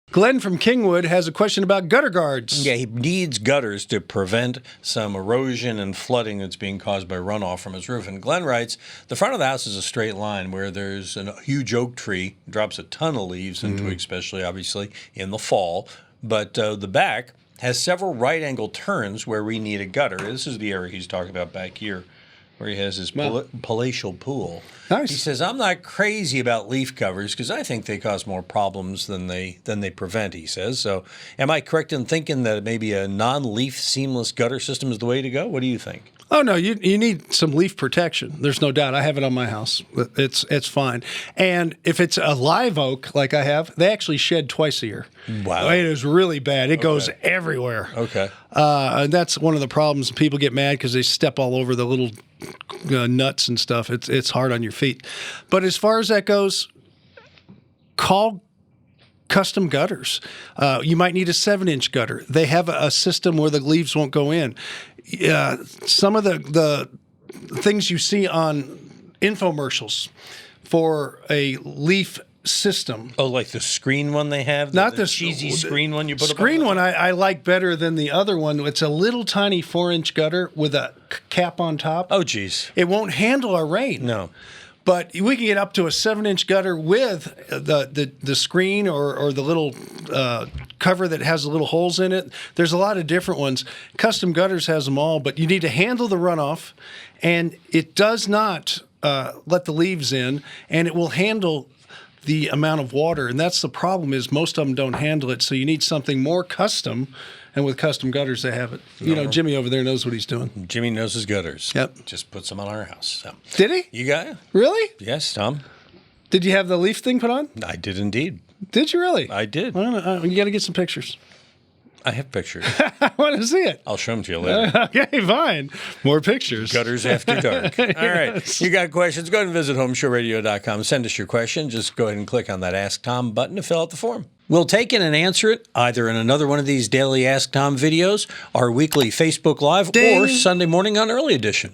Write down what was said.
Glenn from Kingwood has a question about gutter guards. Yeah, he needs gutters to prevent some erosion and flooding that's being caused by runoff from his roof. And Glenn writes, the front of the house is a straight line where there's a huge oak tree, drops a ton of leaves and twigs, especially obviously in the fall. But the back has several right-angle turns where we need a gutter. This is the area he's talking about back here, where he has his palatial pool. Nice. He says, I'm not crazy about leaf covers because I think they cause more problems than they prevent, he says. So am I correct in thinking that maybe a non-leaf seamless gutter system is the way to go? What do you think? Oh, no, you need some leaf protection. There's no doubt. I have it on my house. It's fine. And if it's a live oak like I have, they actually shed twice a year. Wow. It is really bad. It goes everywhere. Okay. And that's one of the problems. People get mad because they step all over the little nuts and stuff. It's hard on your feet. But as far as that goes, call custom gutters. You might need a 7-inch gutter. They have a system where the leaves won't go in. Some of the things you see on infomercials for a leaf system. Oh, like the screen one they have? Not the cheesy screen one you put up? Screen one I like better than the other one. It's a little tiny 4-inch gutter with a cap on top. Oh, geez. It won't handle our rain. No. But we can get up to a 7-inch gutter with the screen or the little cover that has the little holes in it. There's a lot of different ones. Custom Gutters has them all, but you need to handle the runoff, and it does not let the leaves in, and it will handle the amount of water. And that's the problem, is most of them don't handle it, so you need something more custom. And with Custom Gutters, they have it. You know, Jimmy over there knows what he's doing. Jimmy knows his gutters. Yep. Just puts them on our house. So. Did he? You got it? Really? Yes, Tom. Did you have the leaf thing put on? I did indeed. Did you really? I did. Well, you got to get some pictures. I have pictures. I want to see it. I'll show them to you later. Okay, fine. More pictures. Gutters After Dark. All right. You got questions? Go ahead and visit HomeShowRadio.com. Send us your question. Just go ahead and click on that Ask Tom button to fill out the form. We'll take it and answer it either in another one of these daily Ask Tom videos, our weekly Facebook Live, Ding. or Sunday morning on Early Edition.